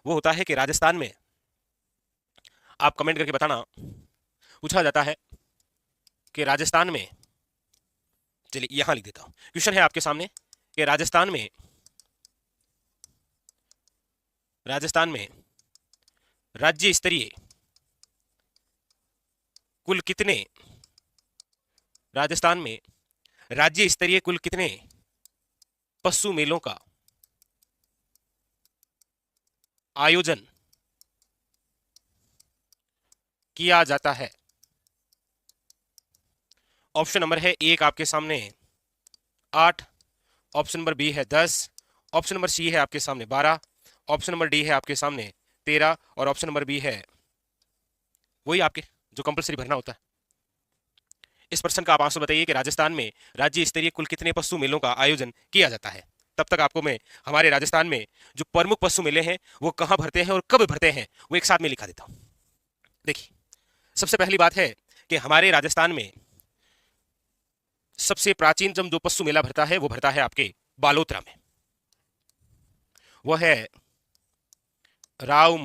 वो होता है कि राजस्थान में, आप कमेंट करके बताना, पूछा जाता है कि राजस्थान में, चलिए यहां लिख देता हूं, क्वेश्चन है आपके सामने कि राजस्थान में राज्य स्तरीय कुल कितने राजस्थान में राज्य स्तरीय कुल कितने पशु मेलों का आयोजन किया जाता है? ऑप्शन नंबर है एक आपके सामने 8, ऑप्शन नंबर बी है 10, ऑप्शन नंबर सी है आपके सामने 12, ऑप्शन नंबर डी है आपके सामने 13 और ऑप्शन नंबर बी है वही आपके जो कंपलसरी भरना होता है। इस प्रश्न का आप आंसर बताइए कि राजस्थान में राज्य स्तरीय कुल कितने पशु मेलों का आयोजन किया जाता है। तब तक आपको मैं हमारे राजस्थान में जो प्रमुख पशु मेले हैं वो कहां भरते हैं और कब भरते हैं वो एक साथ में लिखा देता हूं। देखिए, सबसे पहली बात है कि हमारे राजस्थान में सबसे प्राचीन जो पशु मेला भरता है वो भरता है आपके बालोतरा में। वह है राव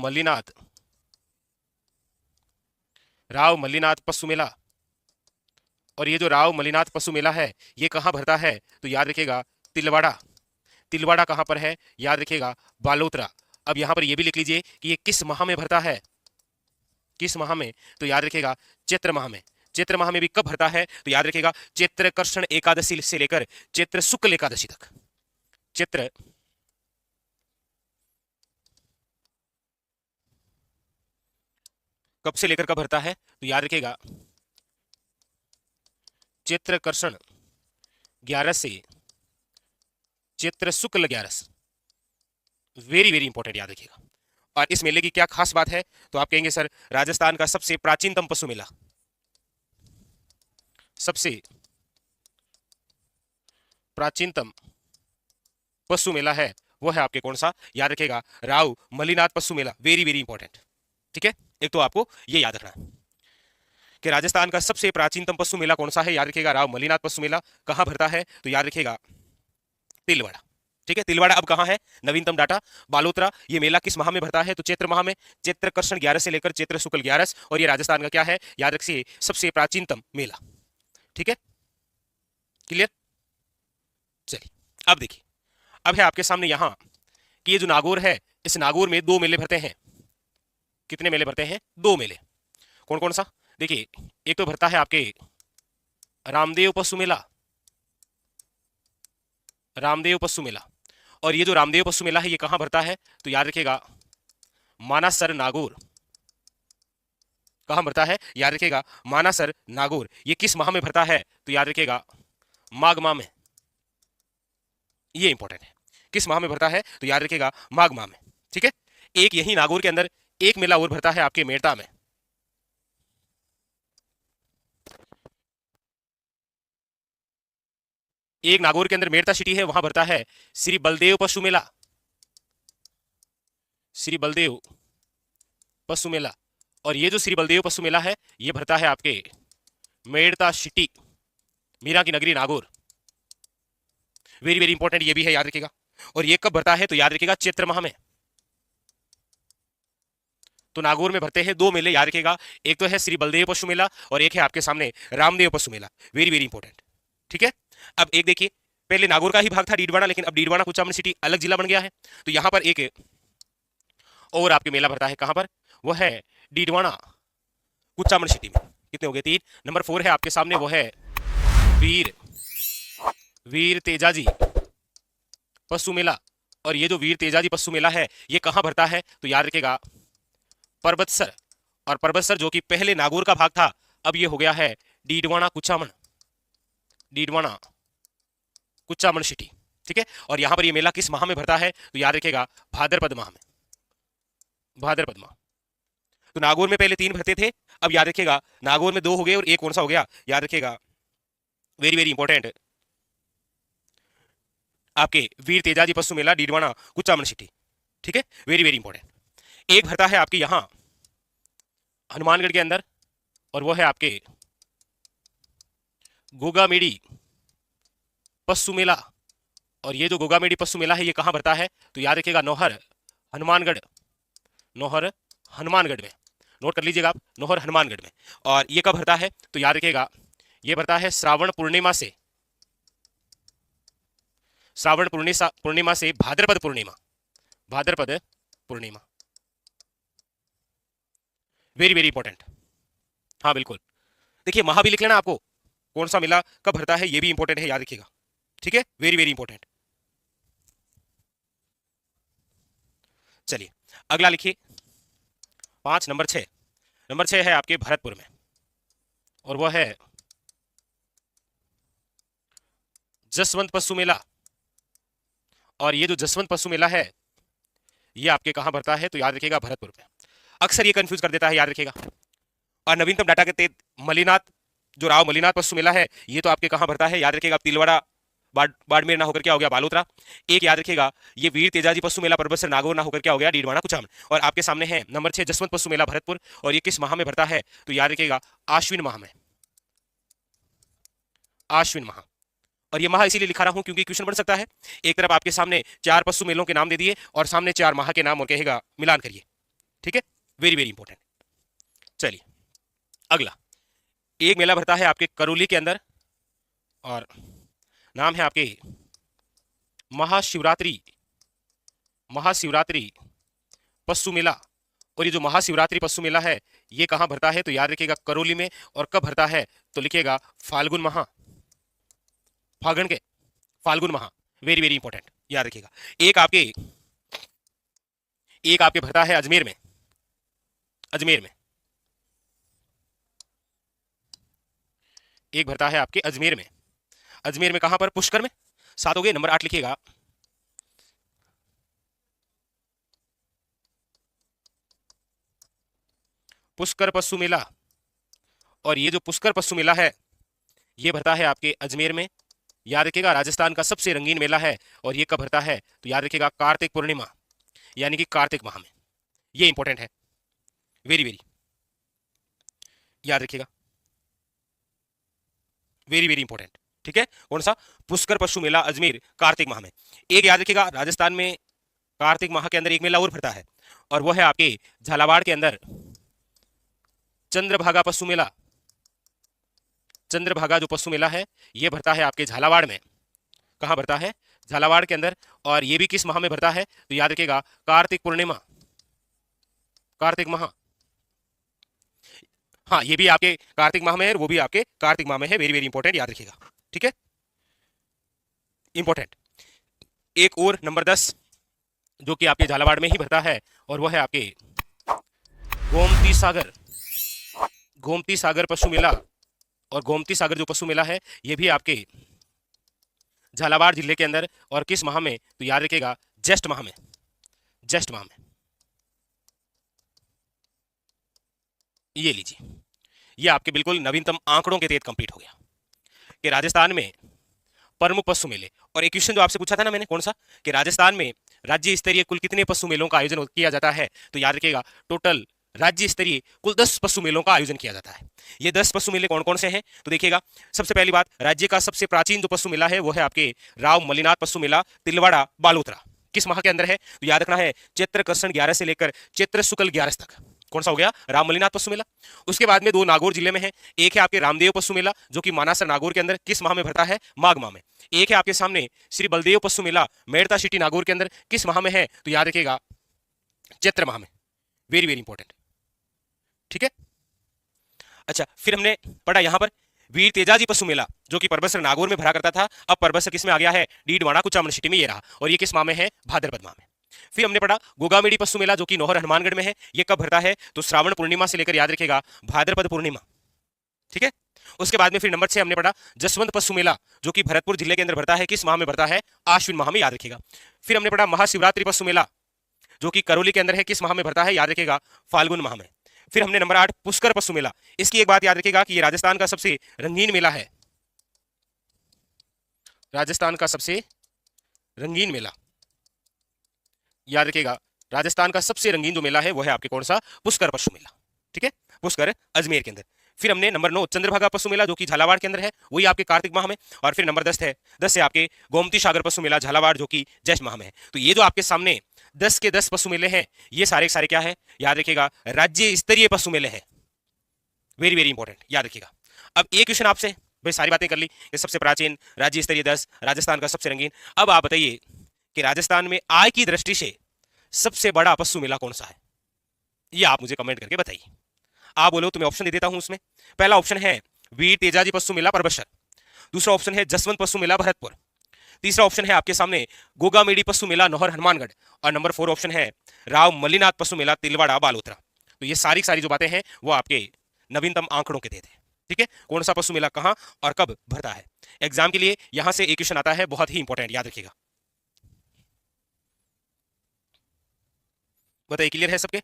मल्लीनाथ पशु मेला। और ये जो राव मल्लीनाथ पशु मेला है ये कहां भरता है तो याद रखिएगा तिलवाड़ा कहां पर है, याद रखिएगा बालोतरा। अब यहां पर ये भी लिख लीजिए कि ये किस माह में भरता है, किस माह में, तो याद रखिएगा चैत्र माह में। चैत्र माह में भी कब भरता है तो याद रखिएगा चैत्र कृष्ण एकादशी से लेकर चैत्र शुक्ल एकादशी तक। चैत्र कब से लेकर कब भरता है तो याद रखिएगा चैत्र कृष्ण 11 से चैत्र शुक्ल 11। वेरी वेरी इंपॉर्टेंट, याद रखिएगा। और इस मेले की क्या खास बात है तो आप कहेंगे सर राजस्थान का सबसे प्राचीनतम पशु मेला, सबसे प्राचीनतम पशु मेला है वो है आपके कौन सा, याद रखिएगा राव मल्लीनाथ पशु मेला। वेरी वेरी इंपॉर्टेंट, ठीक है। एक तो आपको ये याद रखना है कि राजस्थान का सबसे प्राचीनतम पशु मेला कौन सा है, याद रखिएगा राव मल्लीनाथ पशु मेला। कहां भरता है तो याद रखिएगा तिलवाड़ा, ठीक है। तिलवाड़ा अब कहां है, नवीनतम डाटा बालोतरा। ये मेला किस माह में भरता है तो चैत्र माह में, चैत्र कृष्ण 11 से लेकर चैत्र शुक्ल 11। और ये राजस्थान का क्या है, याद रखिए सबसे प्राचीनतम मेला, ठीक है। क्लियर, चलिए अब देखिए, अब है आपके सामने यहां कि ये जो नागौर है इस नागौर में 2 मेले भरते हैं। कितने मेले भरते हैं, 2 मेले। कौन कौन सा, देखिए एक तो भरता है आपके रामदेव पशु मेला, रामदेव पशु मेला। और ये जो रामदेव पशु मेला है ये कहां भरता है तो याद रखिएगा मानासर नागौर। कहां भरता है, याद रखिएगा मानासर नागौर। ये किस माह में भरता है तो याद रखिएगा माघ माह में। ये इंपॉर्टेंट है, किस माह में भरता है तो याद रखिएगा माघ माह में, ठीक है। एक यही नागौर के अंदर एक मेला और भरता है आपके मेड़ता में। एक नागौर के अंदर मेड़ता सिटी है, वहां भरता है श्री बलदेव पशु मेला, श्री बलदेव पशु मेला। और ये जो श्री बलदेव पशु मेला है ये भरता है आपके मेड़ता सिटी, मीरा की नगरी नागौर। वेरी वेरी इंपॉर्टेंट ये भी है, याद रखिएगा। और ये कब भरता है तो याद रखिएगा चैत्र माह में। तो नागौर में भरते हैं 2 मेले, याद रखिएगा। एक तो है श्री बलदेव पशु मेला और एक है आपके सामने रामदेव पशु मेला। वेरी वेरी इंपॉर्टेंट, ठीक है। अब एक देखिए, पहले नागौर का ही भाग था डीडवाना, लेकिन अब डीडवाना कुचामन सिटी अलग जिला बन गया है। तो यहां पर एक और आपके मेला भरता है, कहां पर, वो है डीडवाना कुचामन सिटी में। कितने हो गए, 3। नंबर 4 है आपके सामने, वो है वीर तेजाजी पशु मेला। और ये जो वीर तेजाजी पशु मेला है ये कहां भरता है तो याद रखिएगा परबतसर। और परबतसर जो कि पहले नागौर का भाग था अब ये हो गया है डीडवाना कुचामन सिटी, ठीक है। और यहां पर ये मेला किस माह में भरता है तो याद रखिएगा भाद्रपद माह में, भाद्रपद माह। तो नागौर में पहले 3 भरते थे, अब याद रखिएगा नागौर में 2 हो गए और एक कौन सा हो गया, याद रखिएगा वेरी वेरी इंपॉर्टेंट आपके वीर तेजाजी पशु मेला डीडवाना कुचामन सिटी, ठीक है। Very very important. एक भरता है आपके यहां हनुमानगढ़ के अंदर और वो है आपके गोगामेडी पशु मेला। और ये जो गोगामेडी पशु मेला है ये कहां भरता है तो याद रखिएगा नौहर हनुमानगढ़ नौहर हनुमानगढ़ में, नोट कर लीजिएगा आप, नौहर हनुमानगढ़ में। और ये कब भरता है तो याद रखिएगा ये भरता है श्रावण पूर्णिमा से, श्रावण पूर्णिमा से Bhadrapad Purnima, Bhadrapad Purnima. Very very important. हाँ बिल्कुल, देखिए महा भी लिख लेना आपको, कौन सा मेला कब भरता है ये भी इंपॉर्टेंट है, याद रखिएगा, ठीक है, वेरी वेरी इंपॉर्टेंट। चलिए अगला लिखिए 5 नंबर 6, नंबर 6 है आपके भरतपुर में, और वह है जसवंत पशु मेला। और ये जो जसवंत पशु मेला है ये आपके कहां भरता है तो याद रखिएगा भरतपुर में। अक्सर ये कंफ्यूज कर देता है, याद रखिएगा। और नवीनतम डाटा के तहत मलिनाथ, जो राव मलिनाथ पशु मेला है ये तो आपके कहां भरता है, याद रखिएगा तिलवाड़ा बाड़मेर ना होकर क्या हो गया बालोतरा। एक याद रखिएगा ये वीर तेजाजी पशु मेला परबतसर नागौर ना होकर क्या हो गया डीडवाना कुचामन। और आपके सामने है नंबर 6 जसवंत पशु मेला भरतपुर, और ये किस माह में भरता है तो याद रखिएगा आश्विन माह में, आश्विन माह। और ये माह इसीलिए लिखा रहा हूं क्योंकि क्वेश्चन बन सकता है, एक तरफ आपके सामने 4 पशु मेलों के नाम दे दिए और सामने 4 माह के नाम और कहेगा मिलान करिए, ठीक है, वेरी वेरी इंपॉर्टेंट। चलिए अगला, एक मेला भरता है आपके करौली के अंदर, और नाम है आपके महाशिवरात्रि, महाशिवरात्रि पशु मेला। और ये जो महाशिवरात्रि पशु मेला है ये कहां भरता है तो याद रखिएगा करौली में। और कब भरता है तो लिखिएगा फाल्गुन माह, फागण के फाल्गुन माह, वेरी वेरी इंपॉर्टेंट, याद रखिएगा। एक आपके भरता है अजमेर में, अजमेर में एक भरता है आपके अजमेर में, अजमेर में कहां पर पुष्कर में, 7 हो गए। नंबर 8 लिखिएगा पुष्कर पशु मेला। और ये जो पुष्कर पशु मेला है ये भरता है आपके अजमेर में, याद रखिएगा राजस्थान का सबसे रंगीन मेला है। और ये कब भरता है तो याद रखिएगा कार्तिक पूर्णिमा, यानी कि कार्तिक माह में। ये इंपॉर्टेंट है, वेरी वेरी, याद रखिएगा, वेरी वेरी इंपॉर्टेंट, ठीक है। कौन सा पुष्कर पशु मेला अजमेर कार्तिक माह में। एक याद रखिएगा राजस्थान में कार्तिक माह के अंदर एक मेला और भरता है, और वह है आपके झालावाड़ के अंदर चंद्रभागा पशु मेला। चंद्रभागा जो पशु मेला है ये भरता है आपके झालावाड़ में, कहां भरता है झालावाड़ के अंदर। और ये भी किस माह में भरता है तो याद रखिएगा कार्तिक पूर्णिमा, कार्तिक माह। हाँ ये भी आपके कार्तिक माह में है, वो भी आपके कार्तिक माह में है, वेरी वेरी इंपॉर्टेंट, याद रखिएगा, ठीक है, इंपॉर्टेंट। एक और नंबर 10 जो कि आपके झालावाड़ में ही भरता है, और वह है आपके गोमती सागर, गोमती सागर पशु मेला। और गोमती सागर जो पशु मेला है ये भी आपके झालावाड़ जिले के अंदर, और किस माह में तो याद रखिएगा ज्येष्ठ माह में, ज्येष्ठ माह में। ये लीजिए, ये आपके बिल्कुल नवीनतम आंकड़ों के तहत कंप्लीट हो गया कि राजस्थान में प्रमुख पशु मेले। और एक क्वेश्चन जो आपसे पूछा था ना मैंने, कौन सा, कि राजस्थान में राज्य स्तरीय कुल कितने पशु मेलों का आयोजन किया जाता है तो याद रखिएगा टोटल राज्य स्तरीय कुल 10 पशु मेलों का आयोजन किया जाता है। ये 10 पशु मेले कौन कौन से हैं तो देखिएगा, सबसे पहली बात, राज्य का सबसे प्राचीन जो पशु मेला है वो है आपके राव मलिनाथ पशु मेला तिलवाड़ा बालोतरा। किस माह के अंदर है तो याद रखना है चैत्र कृष्ण 11 से लेकर चैत्र शुक्ल 11 तक। कौन सा हो गया राम मलिनाथ पशु मेला। उसके बाद में 2 नागौर जिले में है, एक है आपके रामदेव पशु मेला जो कि मानासर नागौर के अंदर किस माह में भरता है माघ माह में। एक है आपके सामने श्री बलदेव पशु मेला मेड़ता सिटी नागौर के अंदर, किस माह में है तो याद रखिएगा चैत्र माह में, वेरी वेरी इंपॉर्टेंट, ठीक है। अच्छा फिर हमने पढ़ा यहां पर वीर तेजाजी पशु मेला जो कि परबतसर नागौर में भरा करता था, अब परबतसर किस में आ गया है डीडवाना कुचामन सिटी में ये रहा, और ये किस माह में है भाद्रपद माह में। फिर हमने पढ़ा गोगामेड़ी पशु मेला जो कि नौहर हनुमानगढ़ में है, ये कब भरता है तो श्रावण पूर्णिमा से लेकर याद रखिएगा भाद्रपद पूर्णिमा, ठीक है। उसके बाद में फिर नंबर 6 हमने पढ़ा जसवंत पशु मेला जो कि भरतपुर जिले के अंदर भरता है, किस माह में भरता है आश्विन माह में, याद रखिएगा। फिर हमने पढ़ा महाशिवरात्रि पशु मेला जो कि करौली के अंदर है, किस माह में भरता है याद रखिएगा फाल्गुन माह में। फिर हमने नंबर 8 पुष्कर पशु मेला, इसकी एक बात याद रखिएगा कि ये राजस्थान का सबसे रंगीन मेला है, राजस्थान का सबसे रंगीन मेला, याद रखिएगा राजस्थान का सबसे रंगीन जो मेला है वो है आपके कौन सा पुष्कर पशु मेला, ठीक है, पुष्कर अजमेर के अंदर। फिर हमने नंबर 9 चंद्रभागा पशु मेला जो कि झालावाड़ के अंदर है, वही आपके कार्तिक माह में। और फिर नंबर 10 है 10 से आपके गोमती सागर पशु मेला झालावाड़ जो कि ज्येष्ठ माह में है। तो ये जो आपके सामने 10 के 10 पशु मेले हैं, ये सारे के सारे क्या है, याद रखिएगा, राज्य स्तरीय पशु मेले हैं। वेरी वेरी इंपॉर्टेंट, याद रखिएगा। अब एक क्वेश्चन आपसे, भाई सारी बातें कर ली, ये सबसे प्राचीन, राज्य स्तरीय 10, राजस्थान का सबसे रंगीन। अब आप बताइए कि राजस्थान में आय की दृष्टि से सबसे बड़ा पशु मेला कौन सा है, ये आप मुझे कमेंट करके बताइए। आप बोलो तो मैं ऑप्शन दे देता हूं उसमें। पहला ऑप्शन है वीर तेजाजी पशु मेला परबत्सर, दूसरा ऑप्शन है जसवंत पशु मेला भरतपुर, तीसरा ऑप्शन है आपके सामने गोगामेडी पशु मेला नौहर हनुमानगढ़, और नंबर 4 ऑप्शन है राव मल्लीनाथ पशु मेला तिलवाड़ा बालोतरा। तो ये सारी सारी जो बातें हैं वो आपके नवीनतम आंकड़ों के तहत है। ठीक है, कौन सा पशु मेला कहां और कब भरता है। एग्जाम के लिए यहां से एक क्वेश्चन आता है, बहुत ही इंपॉर्टेंट, याद रखिएगा। बताइए, क्लियर है सबके?